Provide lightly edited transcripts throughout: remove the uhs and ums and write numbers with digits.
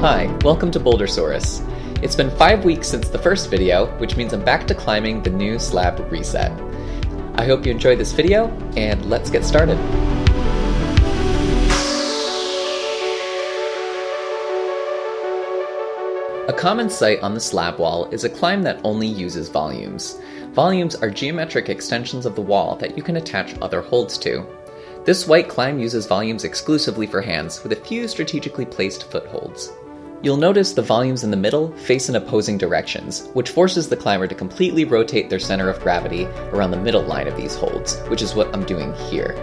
Hi, welcome to Bouldersaurus. It's been 5 weeks since the first video, which means I'm back to climbing the new Slab reset. I hope you enjoyed this video, and let's get started. A common sight on the slab wall is a climb that only uses volumes. Volumes are geometric extensions of the wall that you can attach other holds to. This white climb uses volumes exclusively for hands, with a few strategically placed footholds. You'll notice the volumes in the middle face in opposing directions, which forces the climber to completely rotate their center of gravity around the middle line of these holds, which is what I'm doing here.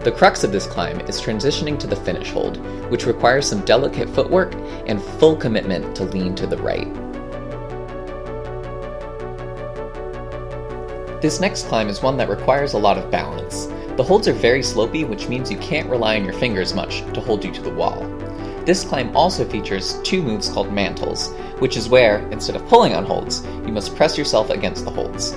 The crux of this climb is transitioning to the finish hold, which requires some delicate footwork and full commitment to lean to the right. This next climb is one that requires a lot of balance. The holds are very slopey, which means you can't rely on your fingers much to hold you to the wall. This climb also features two moves called Mantles, which is where, instead of pulling on holds, you must press yourself against the holds.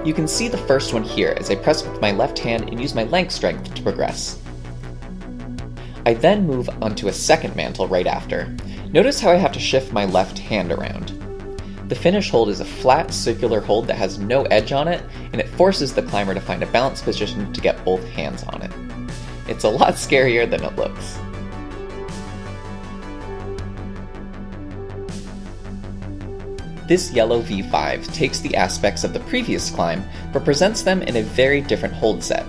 You can see the first one here as I press with my left hand and use my length strength to progress. I then move onto a second mantle right after. Notice how I have to shift my left hand around. The finish hold is a flat, circular hold that has no edge on it, and it forces the climber to find a balanced position to get both hands on it. It's a lot scarier than it looks. This yellow V5 takes the aspects of the previous climb, but presents them in a very different hold set.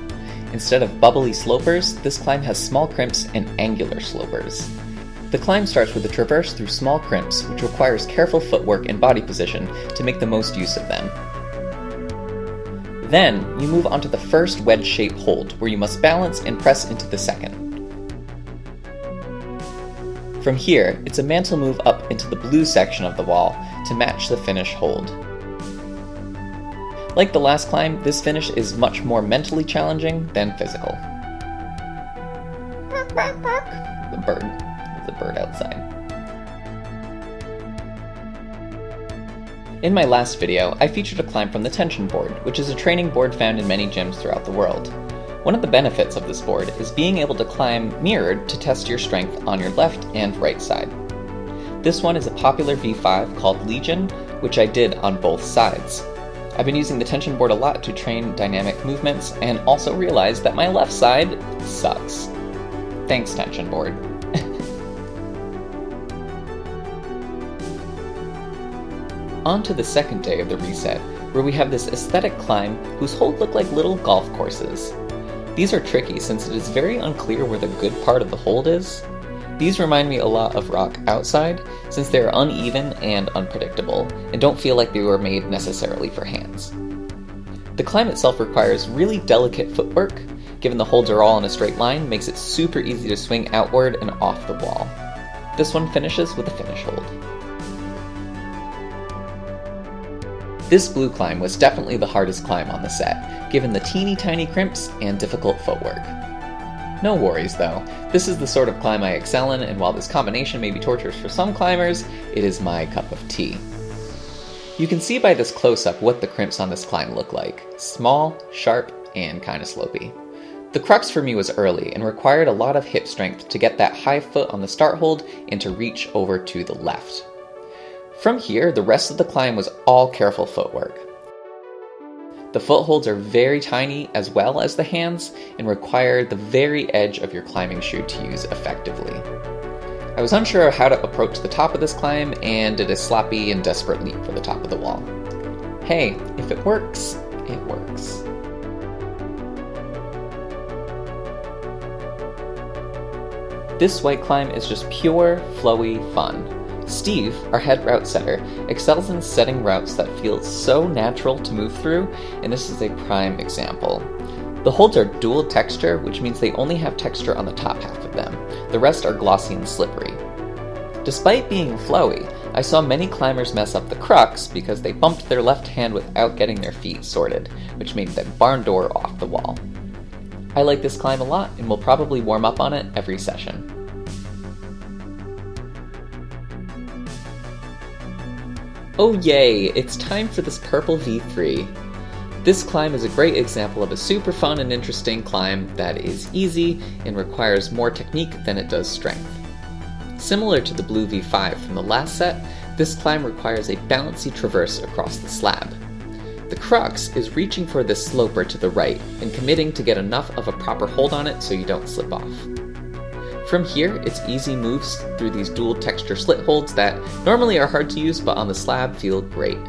Instead of bubbly slopers, this climb has small crimps and angular slopers. The climb starts with a traverse through small crimps, which requires careful footwork and body position to make the most use of them. Then, you move onto the first wedge-shaped hold, where you must balance and press into the second. From here, it's a mantle move up into the blue section of the wall to match the finish hold. Like the last climb, this finish is much more mentally challenging than physical. The bird. There's a bird outside. In my last video, I featured a climb from the tension board, which is a training board found in many gyms throughout the world. One of the benefits of this board is being able to climb mirrored to test your strength on your left and right side. This one is a popular V5 called Legion, which I did on both sides. I've been using the tension board a lot to train dynamic movements and also realized that my left side sucks. Thanks, tension board. On to the second day of the reset, where we have this aesthetic climb whose holds look like little golf courses. These are tricky since it is very unclear where the good part of the hold is. These remind me a lot of rock outside, since they are uneven and unpredictable, and don't feel like they were made necessarily for hands. The climb itself requires really delicate footwork. Given the holds are all in a straight line, makes it super easy to swing outward and off the wall. This one finishes with a finish hold. This blue climb was definitely the hardest climb on the set, given the teeny tiny crimps and difficult footwork. No worries though, this is the sort of climb I excel in, and while this combination may be torturous for some climbers, it is my cup of tea. You can see by this close-up what the crimps on this climb look like. Small, sharp, and kinda slopey. The crux for me was early and required a lot of hip strength to get that high foot on the start hold and to reach over to the left. From here, the rest of the climb was all careful footwork. The footholds are very tiny as well as the hands and require the very edge of your climbing shoe to use effectively. I was unsure of how to approach the top of this climb and did a sloppy and desperate leap for the top of the wall. Hey, if it works, it works. This white climb is just pure, flowy fun. Steve, our head route setter, excels in setting routes that feel so natural to move through, and this is a prime example. The holds are dual texture, which means they only have texture on the top half of them. The rest are glossy and slippery. Despite being flowy, I saw many climbers mess up the crux because they bumped their left hand without getting their feet sorted, which made them barn door off the wall. I like this climb a lot and will probably warm up on it every session. Oh yay, it's time for this purple V3. This climb is a great example of a super fun and interesting climb that is easy and requires more technique than it does strength. Similar to the blue V5 from the last set, this climb requires a bouncy traverse across the slab. The crux is reaching for this sloper to the right and committing to get enough of a proper hold on it so you don't slip off. From here, it's easy moves through these dual texture slit holds that normally are hard to use but on the slab feel great.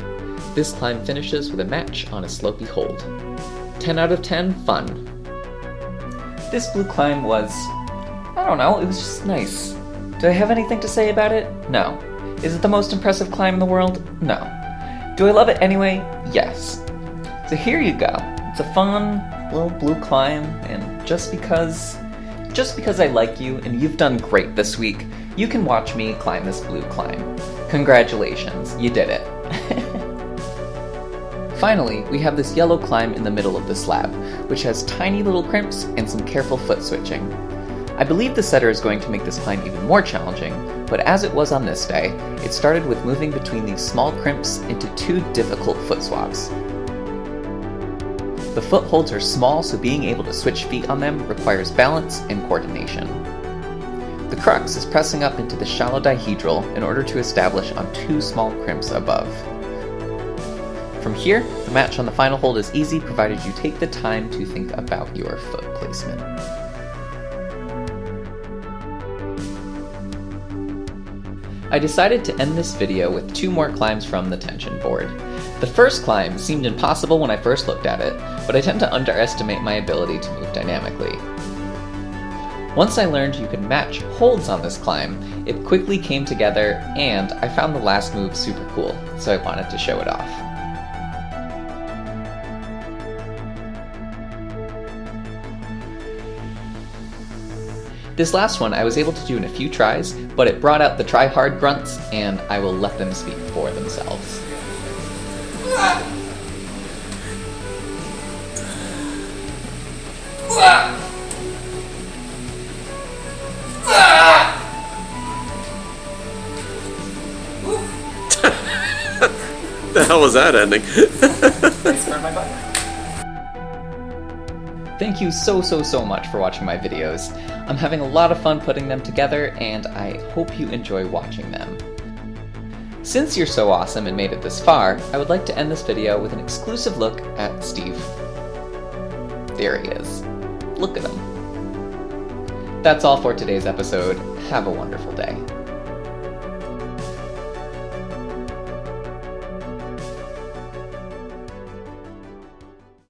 This climb finishes with a match on a slopey hold. 10 out of 10, fun. This blue climb was, I don't know, it was just nice. Do I have anything to say about it? No. Is it the most impressive climb in the world? No. Do I love it anyway? Yes. So here you go. It's a fun little blue climb, and just because I like you and you've done great this week, you can watch me climb this blue climb. Congratulations, you did it. Finally, we have this yellow climb in the middle of the slab, which has tiny little crimps and some careful foot switching. I believe the setter is going to make this climb even more challenging, but as it was on this day, it started with moving between these small crimps into 2 difficult foot swaps. The footholds are small, so being able to switch feet on them requires balance and coordination. The crux is pressing up into the shallow dihedral in order to establish on 2 small crimps above. From here, the match on the final hold is easy provided you take the time to think about your foot placement. I decided to end this video with 2 more climbs from the tension board. The first climb seemed impossible when I first looked at it, but I tend to underestimate my ability to move dynamically. Once I learned you could match holds on this climb, it quickly came together, and I found the last move super cool, so I wanted to show it off. This last one I was able to do in a few tries, but it brought out the try-hard grunts, and I will let them speak for themselves. The hell was that ending? Thank you so much for watching my videos. I'm having a lot of fun putting them together, and I hope you enjoy watching them. Since you're so awesome and made it this far, I would like to end this video with an exclusive look at Steve. There he is. Look at him. That's all for today's episode. Have a wonderful day.